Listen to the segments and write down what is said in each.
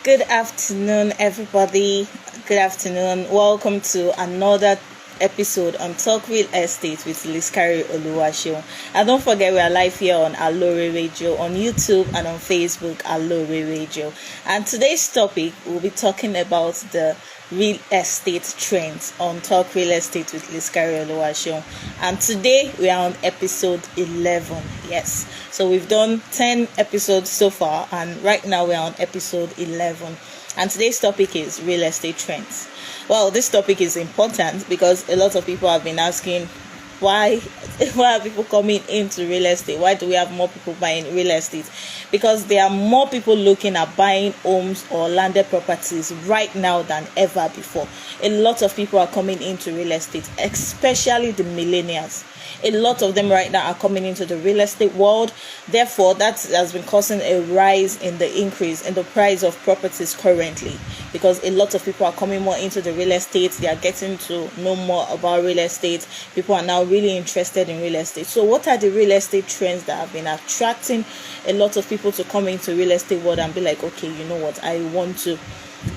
Good afternoon, everybody. Good afternoon. Welcome to another episode on Talk Real Estate with Lisk-Carew Oluwaseun. And don't forget, we are live here on Aloore Radio, on YouTube, and on Facebook, Aloore Radio. And today's topic, we'll be talking about the real estate trends on Talk Real Estate with Lisk-Carew Oluwaseun. And today we are on episode 11. Yes, so we've done 10 episodes so far, and right now we are on episode 11. And today's topic is real estate trends. Well, this topic is important because a lot of people have been asking why are people coming into real estate? Why do we have more people buying real estate? Because there are more people looking at buying homes or landed properties right now than ever before. A lot of people are coming into real estate, especially the millennials. A lot of them right now are coming into the real estate world. Therefore, that has been causing a rise in the increase in the price of properties currently, because a lot of people are coming more into the real estate. They are getting to know more about real estate. People are now really interested in real estate. So what are the real estate trends that have been attracting a lot of people to come into real estate world and be like, okay, you know what, I want to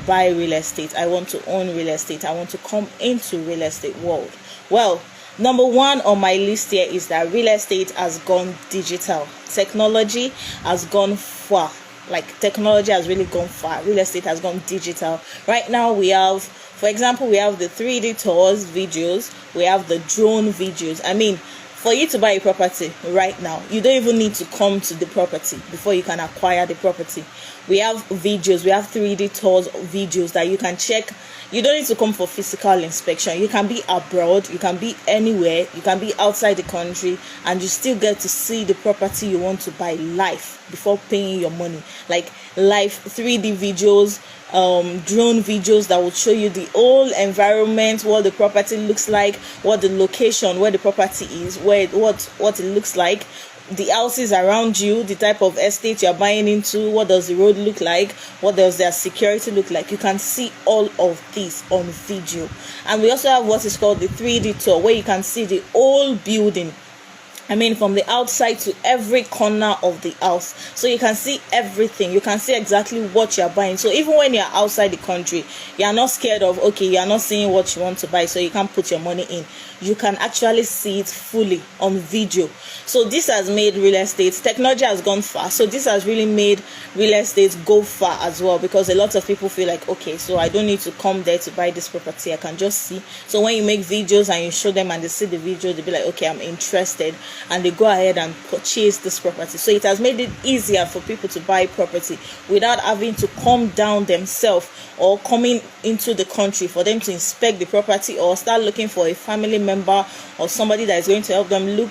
buy real estate, I want to own real estate, I want to come into real estate world? Well, number one on my list here is that real estate has gone digital. Technology has gone far. Like, technology has really gone far. Real estate has gone digital. Right now we have, for example, we have the 3D tours videos, we have the drone videos. I mean, for you to buy a property right now, you don't even need to come to the property before you can acquire the property. We have videos, we have 3D tours videos that you can check. You don't need to come for physical inspection. You can be abroad, you can be anywhere, you can be outside the country, and you still get to see the property you want to buy live before paying your money. Like live 3D videos, drone videos that will show you the whole environment, what the property looks like, what the location, where the property is, what it looks like, the houses around you, the type of estate you're buying into, what does the road look like, what does their security look like. You can see all of this on video. And we also have what is called the 3D tour, where you can see the whole building. I mean, from the outside to every corner of the house. So you can see everything. You can see exactly what you're buying. So even when you're outside the country, you're not scared of, okay, you're not seeing what you want to buy, so you can't put your money in. You can actually see it fully on video. So this has made real estate, technology has gone far. So this has really made real estate go far as well, because a lot of people feel like, okay, so I don't need to come there to buy this property. I can just see. So when you make videos and you show them and they see the video, they'll be like, okay, I'm interested. And they go ahead and purchase this property. So it has made it easier for people to buy property without having to come down themselves or coming into the country for them to inspect the property or start looking for a family member or somebody that is going to help them look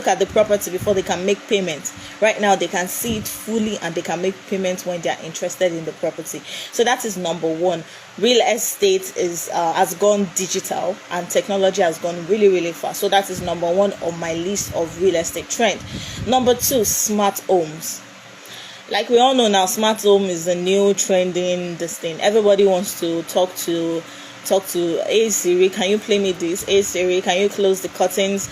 at the property before they can make payments. Right now they can see it fully and they can make payments when they are interested in the property. So that is number one. Real estate has gone digital and technology has gone really, really fast. So that is number one on my list of real estate trend. Number two, smart homes. Like we all know now, smart home is a new trending this thing. Everybody wants to talk to, hey Siri, can you play me this? Hey Siri, can you close the curtains?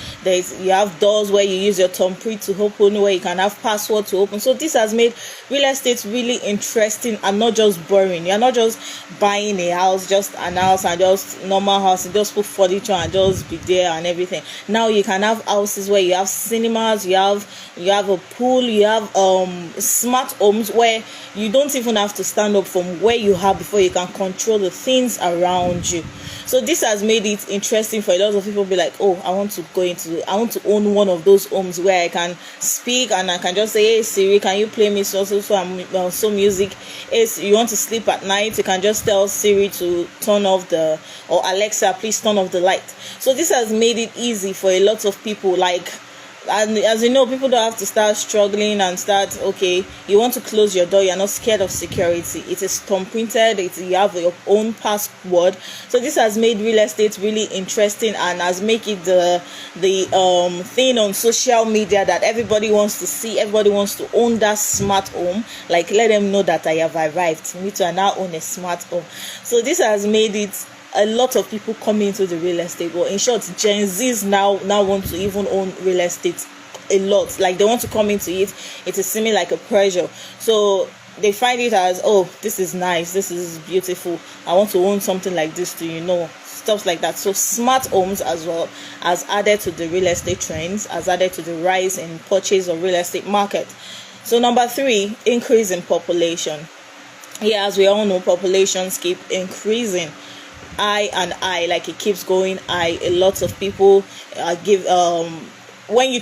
You have doors where you use your thumbprint to open, where you can have password to open. So this has made real estate really interesting and not just boring. You're not just buying a house, just an house and just normal house and just put furniture and just be there and everything. Now you can have houses where you have cinemas, you have a pool, you have smart homes where you don't even have to stand up from where you are before you can control the things around you. So this has made it interesting for a lot of people to be like, oh, I want to own one of those homes where I can speak and I can just say, hey Siri, can you play me so music? If you want to sleep at night, you can just tell Siri to turn off or Alexa, please turn off the light. So this has made it easy for a lot of people. And as you know, people don't have to start struggling and start, okay, you want to close your door, you're not scared of security. It is thumb printed, you have your own password. So this has made real estate really interesting and has made it the thing on social media that everybody wants to see. Everybody wants to own that smart home. Like, let them know that I have arrived. Me too, I now own a smart home. So this has made it a lot of people come into the real estate. Well, in short, Gen Zs now want to even own real estate a lot. Like, they want to come into it. It is seeming like a pressure. So they find it as, oh, this is nice, this is beautiful, I want to own something like this too, stuff like that. So smart homes as well as added to the real estate trends, as added to the rise in purchase of real estate market. So number 3, increase in population. Yeah, as we all know, populations keep increasing. Like it keeps going high. A lot of people when you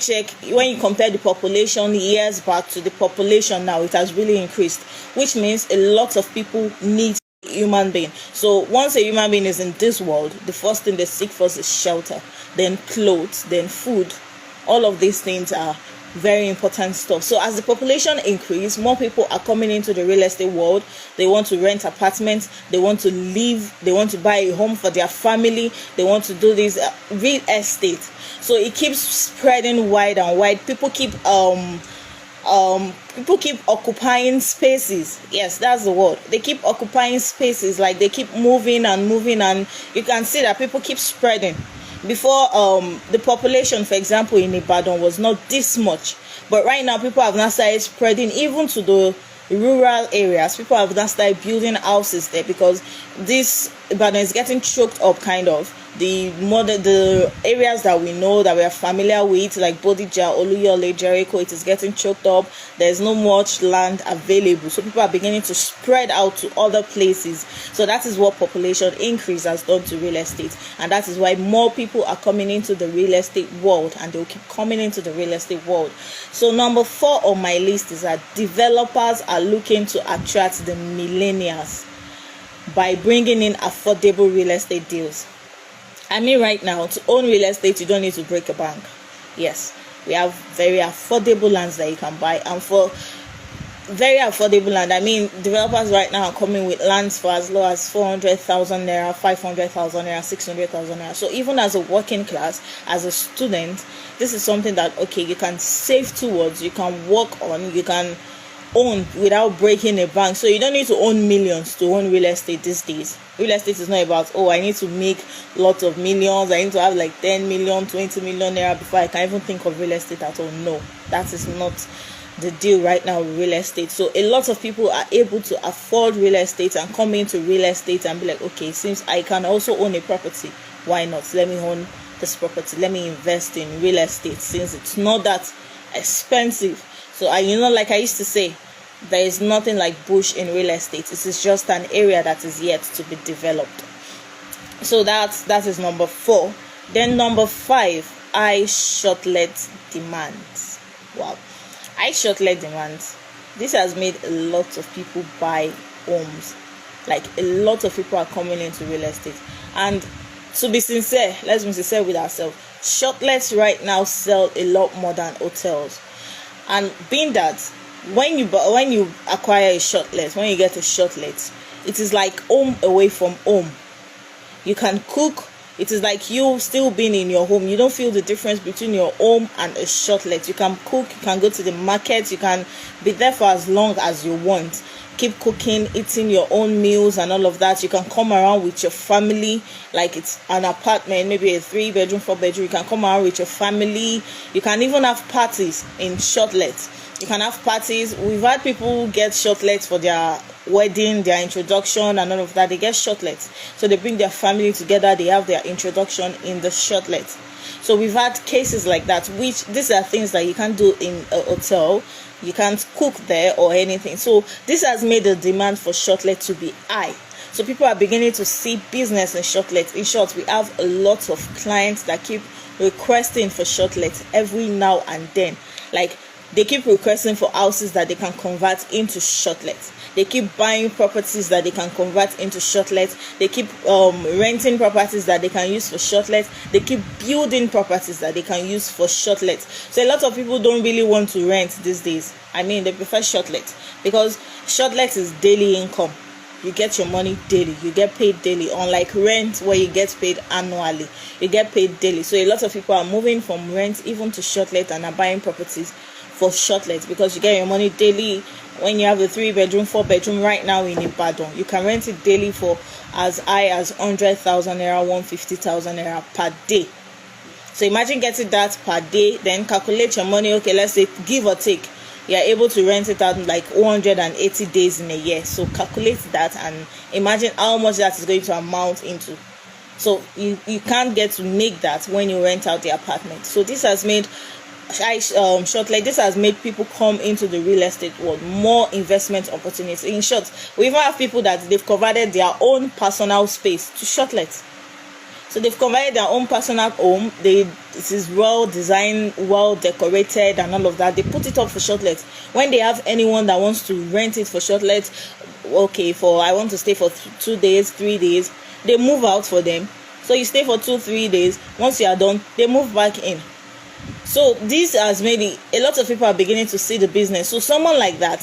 compare the population years back to the population now, it has really increased, which means a lot of people need a human being. So once a human being is in this world, the first thing they seek for is shelter, then clothes, then food. All of these things are very important stuff. So as the population increase, more people are coming into the real estate world. They want to rent apartments, they want to live, they want to buy a home for their family, they want to do this real estate. So it keeps spreading wide and wide. People keep occupying spaces. Yes, that's the word. They keep occupying spaces, like they keep moving, and you can see that people keep spreading. Before, the population, for example, in Ibadan was not this much, but right now people have now started spreading even to the rural areas. People have now started building houses there, because this Ibadan is getting choked up, kind of. The areas that we know, that we are familiar with, like Bodija, Oluyole, Jericho, it is getting choked up. There's no much land available, so people are beginning to spread out to other places. So that is what population increase has done to real estate, and that is why more people are coming into the real estate world, and they will keep coming into the real estate world. So number 4 on my list is that developers are looking to attract the millennials by bringing in affordable real estate deals. I mean, right now, to own real estate, you don't need to break a bank. Yes, we have very affordable lands that you can buy, and for very affordable land, I mean, developers right now are coming with lands for as low as 400,000 naira, 500,000 naira, 600,000 naira. So even as a working class, as a student, this is something that, okay, you can save towards, you can work on, you can own without breaking a bank. So you don't need to own millions to own real estate these days. Real estate is not about, oh, I need to make lots of millions, I need to have like 10 million, 20 million naira before I can even think of real estate at all. No, that is not the deal right now with real estate. So a lot of people are able to afford real estate and come into real estate and be like, okay, since I can also own a property, why not? Let me own this property, let me invest in real estate, since it's not that expensive. So like I used to say, there is nothing like bush in real estate. It is just an area that is yet to be developed. So that is number 4. Then number 5, short-let demands. Wow, short-let demands. This has made a lot of people buy homes. Like, a lot of people are coming into real estate. And to be sincere, let's be sincere with ourselves, short-lets right now sell a lot more than hotels. And being that, when you acquire a short-let, when you get a short-let, it is like home away from home. You can cook. It is like you still being in your home. You don't feel the difference between your home and a short-let. You can cook, you can go to the market, you can be there for as long as you want. Keep cooking, eating your own meals and all of that. You can come around with your family, like it's an apartment, maybe a 3-bedroom, 4-bedroom. You can come around with your family. You can even have parties in short-let. You can have parties. We've had people get short-lets for their wedding, their introduction and all of that. They get short-lets. So they bring their family together. They have their introduction in the short-let. So we've had cases like that, which these are things that you can't do in a hotel. You can't cook there or anything. So this has made the demand for short-let to be high. So people are beginning to see business in short-let. In short, we have a lot of clients that keep requesting for short-let every now and then. Like, they keep requesting for houses that they can convert into short-let. They keep buying properties that they can convert into short-let. They keep renting properties that they can use for short-let. They keep building properties that they can use for short-let. So a lot of people don't really want to rent these days. I mean, they prefer short-let, because short-let is daily income. You get your money daily. You get paid daily. Unlike rent, where you get paid annually, you get paid daily. So a lot of people are moving from rent even to short-let and are buying properties for short-let, because you get your money daily. When you have a 3-bedroom, 4-bedroom right now in Ibadan, you can rent it daily for as high as 100,000 naira, 150,000 naira per day. So imagine getting that per day, then calculate your money. Okay, let's say give or take you are able to rent it out in like 180 days in a year. So calculate that and imagine how much that is going to amount into. So you can't get to make that when you rent out the apartment. So this has made this has made people come into the real estate world, more investment opportunities. In short, we even have people that they've converted their own personal space to shortlet. So they've converted their own personal home. It is well designed, well decorated, and all of that. They put it up for shortlet. When they have anyone that wants to rent it for shortlet, I want to stay for 2 days, 3 days, they move out for them. So you stay for 2-3 days. Once you are done, they move back in. So this has made a lot of people are beginning to see the business. So someone like that,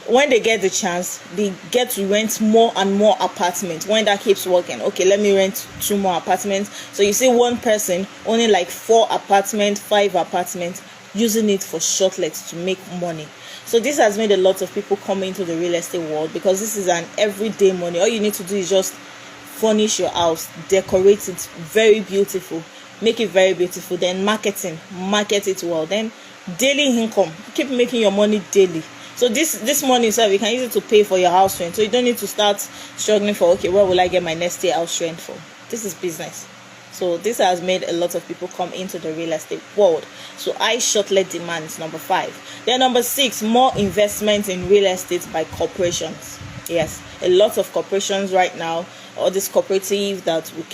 when they get the chance, they get to rent more and more apartments. When that keeps working, okay, let me rent 2 more apartments. So you see one person owning like 4 apartments, 5 apartments, using it for shortlets to make money. So this has made a lot of people come into the real estate world, because this is an everyday money. All you need to do is just furnish your house, decorate it very beautiful, make it very beautiful, then market it well, then daily income, keep making your money daily. So this money itself, you can use it to pay for your house rent. So you don't need to start struggling for, okay, where will I get my next year house rent from? This is business. So this has made a lot of people come into the real estate world. So high shortlet demand is number 5. Then number 6, more investment in real estate by corporations. Yes, a lot of corporations right now, all this cooperative that you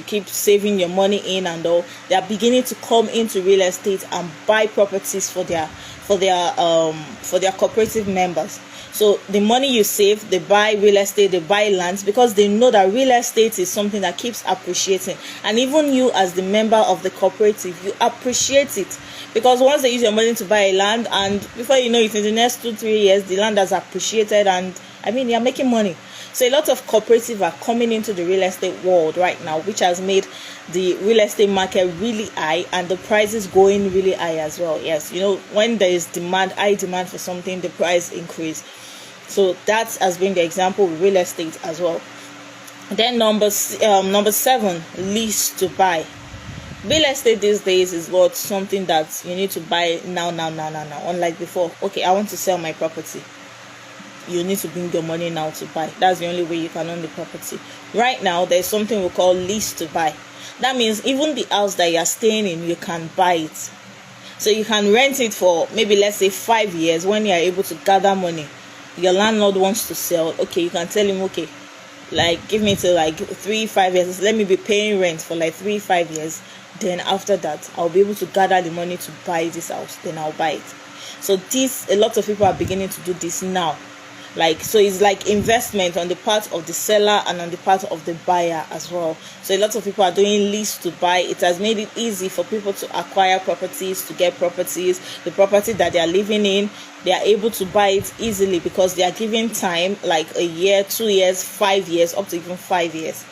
keep saving your money in and all, they are beginning to come into real estate and buy properties for their cooperative members. So the money you save, they buy real estate, they buy lands, because they know that real estate is something that keeps appreciating. And even you as the member of the cooperative, you appreciate it, because once they use your money to buy a land, and before you know it, in the next 2-3 years, the land has appreciated, and you're making money. So a lot of cooperatives are coming into the real estate world right now, which has made the real estate market really high, and the prices going really high as well. Yes, when there is high demand for something, the price increase. So that has been the example with real estate as well. Then number 7, lease to buy. Real estate these days is something that you need to buy now. Unlike before, okay, I want to sell my property. You need to bring your money now to buy. That's the only way you can own the property. Right now, there's something we call lease to buy. That means even the house that you are staying in, you can buy it. So you can rent it for maybe, let's say, 5 years. When you are able to gather money, your landlord wants to sell. Okay, you can tell him, okay, like give me till like 3-5 years. Let me be paying rent for like 3-5 years. Then after that, I'll be able to gather the money to buy this house. Then I'll buy it. So a lot of people are beginning to do this now. So it's like investment on the part of the seller and on the part of the buyer as well. So a lot of people are doing lease to buy. It has made it easy for people to acquire properties, to get properties. The property that they are living in, they are able to buy it easily, because they are given time, like a year, 2 years, 5 years, up to even 5 years,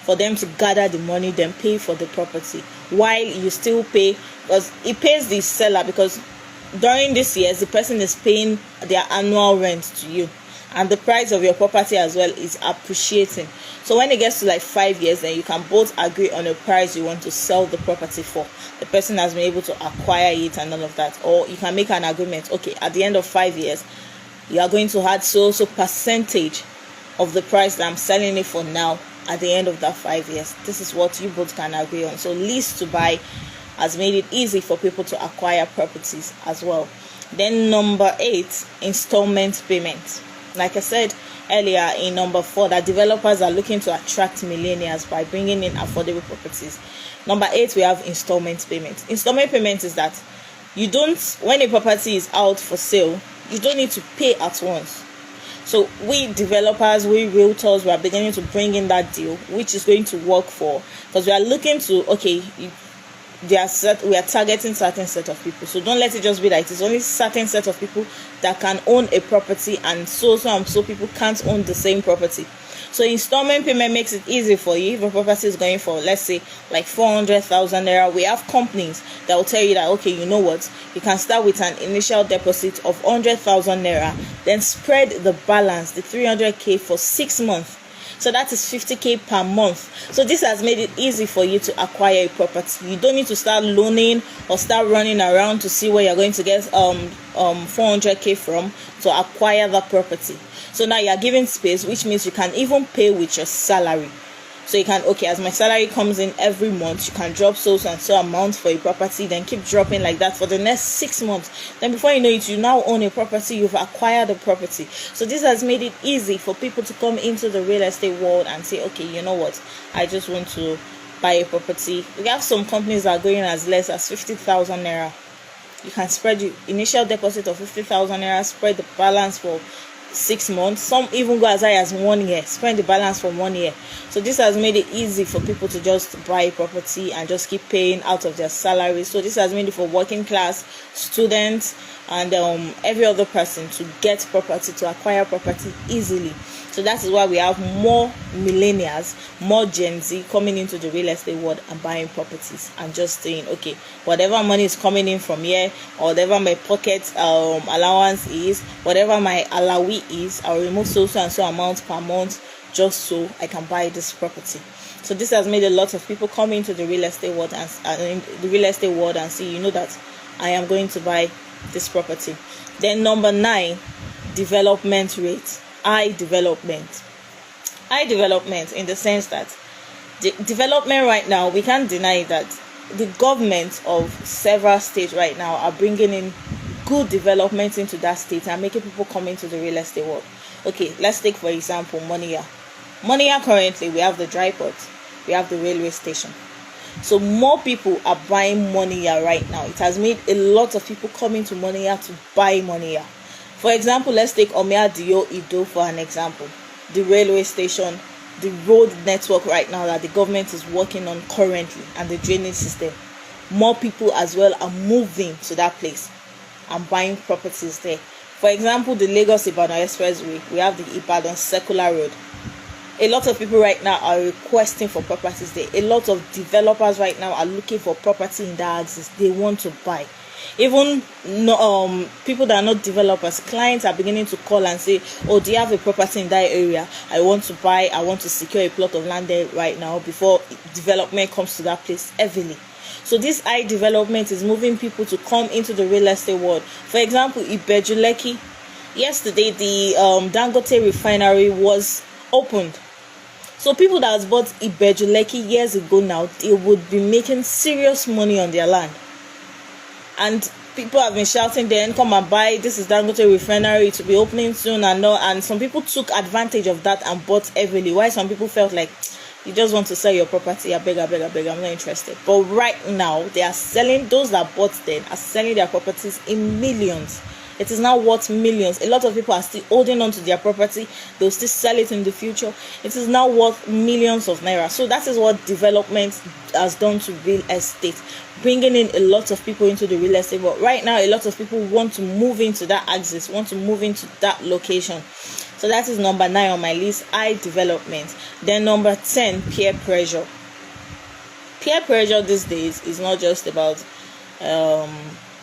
for them to gather the money, then pay for the property, while you still pay, because it pays the seller, because during this years the person is paying their annual rent to you, and the price of your property as well is appreciating. So when it gets to like 5 years, then you can both agree on a price you want to sell the property for. The person has been able to acquire it and all of that. Or you can make an agreement, okay, at the end of 5 years, you are going to add so percentage of the price that I'm selling it for now at the end of that 5 years. This is what you both can agree on. So lease to buy has made it easy for people to acquire properties as well. Then number 8, installment payment. Like I said earlier in number 4, that developers are looking to attract millennials by bringing in affordable properties. Number 8, we have installment payment. Installment payment is that when a property is out for sale, you don't need to pay at once. So we developers, we realtors, we are beginning to bring in that deal, which is going to work because we are looking to, okay, we are targeting certain set of people. So don't let it just be that it is only certain set of people that can own a property, and so people can't own the same property. So installment payment makes it easy for you. If a property is going for, let's say, like 400,000 naira, we have companies that will tell you that, okay, you know what, you can start with an initial deposit of 100,000 naira, then spread the balance, the 300k, for 6 months. So that is 50k per month. So this has made it easy for you to acquire a property. You don't need to start loaning or start running around to see where you're going to get 400k from to acquire that property. So now you're given space, which means you can even pay with your salary. So you can, okay, as my salary comes in every month, you can drop so and so amount for a property, then keep dropping like that for the next 6 months. Then before you know it, you now own a property, you've acquired a property. So this has made it easy for people to come into the real estate world and say, okay, you know what, I just want to buy a property. We have some companies that are going as less as 50,000 naira. You can spread your initial deposit of 50,000 naira, spread the balance for 6 months. Some even go as high as 1 year, spend the balance for 1 year. So this has made it easy for people to just buy a property and just keep paying out of their salary. So this has made it for working class, students, and every other person to get property, to acquire property easily. So that is why we have more millennials, more Gen Z coming into the real estate world and buying properties and just saying, okay, whatever money is coming in from here, or whatever my pocket allowance is, whatever my Aloore is, I'll remove so and so amount per month just so I can buy this property. So this has made a lot of people come into the real estate world and say, you know that I am going to buy this property. Then number 9, development rate. High development in the sense that the development right now, we can't deny that the government of several states right now are bringing in good development into that state and making people come into the real estate world. Okay, let's take for example Moniya. Currently we have the dry port, we have the railway station. So more people are buying Moniya right now. It has made a lot of people come into Moniya to buy Moniya. For example, let's take Omea Dio Ido for an example. The railway station, the road network right now that the government is working on currently, and the drainage system. More people as well are moving to that place and buying properties there. For example, the Lagos-Ibadan Expressway, we have the Ibadan Circular Road. A lot of people right now are requesting for properties there. A lot of developers right now are looking for property in that axis they want to buy. Even people that are not developers, clients are beginning to call and say, oh, do you have a property in that area? I want to buy, I want to secure a plot of land there right now before development comes to that place heavily. So this high development is moving people to come into the real estate world. For example, Ibeju-Lekki, yesterday the Dangote refinery was opened. So people that has bought Ibeju-Lekki years ago now, they would be making serious money on their land. And people have been shouting, then come and buy, this is Dangote refinery to be opening soon and some people took advantage of that and bought heavily. Why some people felt like, you just want to sell your property, I beg, I'm not interested. But right now, they are selling, those that bought then are selling their properties in millions. It is now worth millions. A lot of people are still holding on to their property. They'll still sell it in the future. It is now worth millions of naira. So that is what development has done to real estate, bringing in a lot of people into the real estate. But right now, a lot of people want to move into that axis, want to move into that location. So that is number 9 on my list, high development. Then number 10, peer pressure. Peer pressure these days is not just about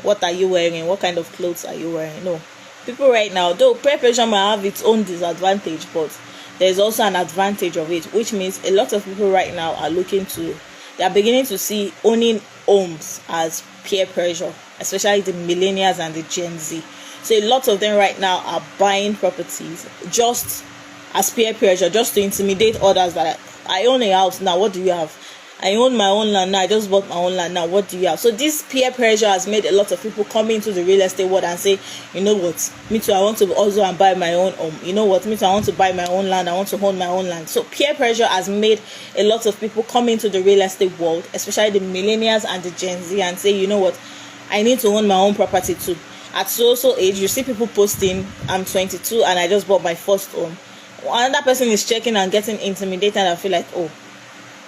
what are you wearing, what kind of clothes are you wearing. No, people right now, though peer pressure might have its own disadvantage, but there's also an advantage of it, which means a lot of people right now are they are beginning to see owning homes as peer pressure, especially the millennials and the Gen Z. So a lot of them right now are buying properties just as peer pressure, just to intimidate others that I own a house now, what do you have? I own my own land now, I just bought my own land now, what do you have? So this peer pressure has made a lot of people come into the real estate world and say, you know what, me too, I want to also and buy my own home. You know what, me too, I want to buy my own land, I want to own my own land. So peer pressure has made a lot of people come into the real estate world, especially the millennials and the Gen Z, and say, you know what, I need to own my own property too. At so age, you see people posting, I'm 22 and I just bought my first home. Another person is checking and getting intimidated and I feel like, oh,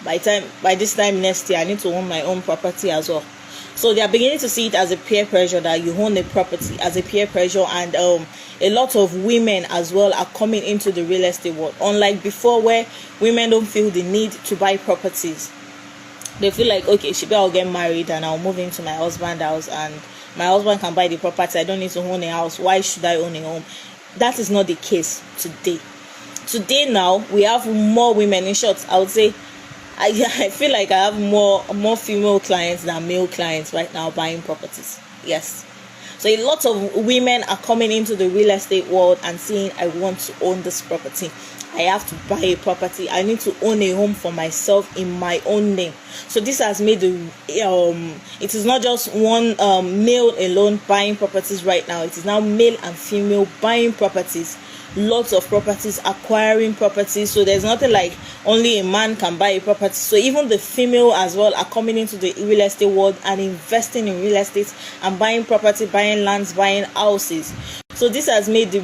by this time next year, I need to own my own property as well. So they are beginning to see it as a peer pressure, that you own a property as a peer pressure, and a lot of women as well are coming into the real estate world. Unlike before, where women don't feel the need to buy properties, they feel like, okay, I'll get married and I'll move into my husband's house and my husband can buy the property. I don't need to own a house. Why should I own a home? That is not the case today. Today now we have more women. In short, I would say I feel like I have more female clients than male clients right now buying properties. Yes. So a lot of women are coming into the real estate world and saying, I want to own this property. I have to buy a property. I need to own a home for myself in my own name. So this has made it is not just one male alone buying properties right now. It is now male and female buying properties. Lots of properties, acquiring properties. So there's nothing like only a man can buy a property. So even the female as well are coming into the real estate world and investing in real estate and buying property, buying lands, buying houses. So this has made the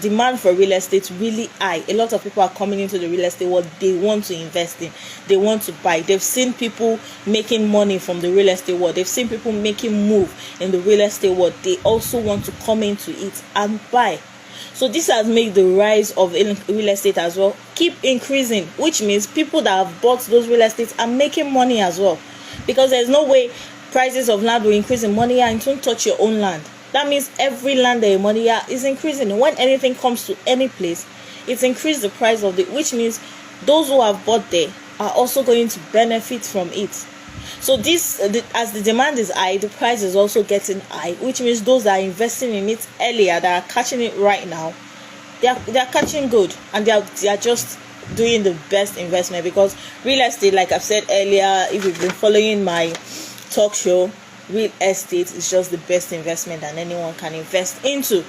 demand for real estate really high. A lot of people are coming into the real estate world. They want to invest in, they want to buy. They've seen people making money from the real estate world. They've seen people making move in the real estate world. They also want to come into it and buy. So this has made the rise of real estate as well keep increasing, which means people that have bought those real estates are making money as well, because there's no way prices of land will increase in money and it won't touch your own land. That means every land that your money is increasing. When anything comes to any place, it's increased the price of it, which means those who have bought there are also going to benefit from it. So as the demand is high, the price is also getting high, which means those that are investing in it earlier, that are catching it right now, they are catching good, and they are just doing the best investment. Because real estate, like I've said earlier, if you've been following my talk show, real estate is just the best investment that anyone can invest into.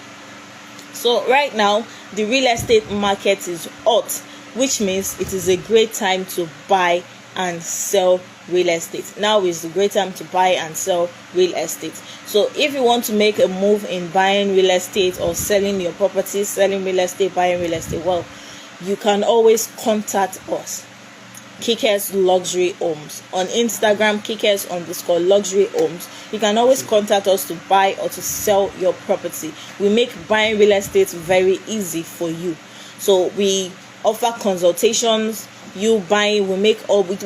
So right now the real estate market is hot, which means it is a great time to buy and sell real estate. Now is the great time to buy and sell real estate. So if you want to make a move in buying real estate or selling your property, selling real estate, buying real estate, well, you can always contact us, Kike'S Luxury Homes, on Instagram, Kike'S_luxury homes. You can always contact us to buy or to sell your property. We make buying real estate very easy for you. So we offer consultations. You buy, we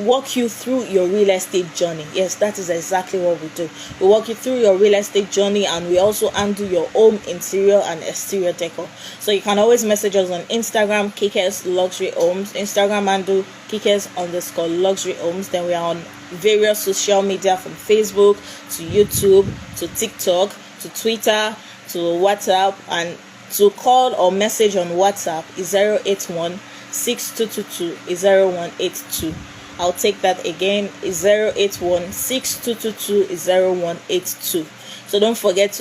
walk you through your real estate journey. Yes, that is exactly what we do. We walk you through your real estate journey, and we also handle your home interior and exterior decor. So you can always message us on Instagram, Kike'S Luxury Homes. Instagram handle Kike'S_luxury homes. Then we are on various social media, from Facebook to YouTube to TikTok to Twitter to WhatsApp. And to call or message on WhatsApp is 081-6222-0182. I'll take that again, is 081-6222-0182. So don't forget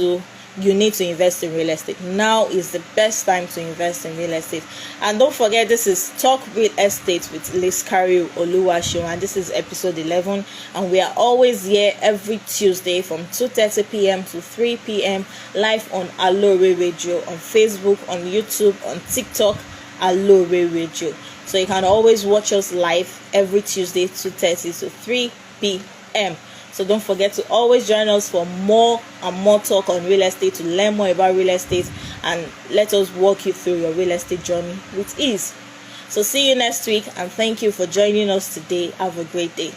you need to invest in real estate. Now is the best time to invest in real estate. And don't forget, this is Talk Real Estate with Lisk-Carew Oluwaseun, and this is episode 11, and we are always here every Tuesday from 2:30 p.m. to 3 p.m. live on Aloore Radio, on Facebook, on YouTube, on TikTok, Aloore Radio. So you can always watch us live every Tuesday 2:30 to 3 p.m. So don't forget to always join us for more and more talk on real estate, to learn more about real estate, and let us walk you through your real estate journey with ease. So see you next week, and thank you for joining us today. Have a great day.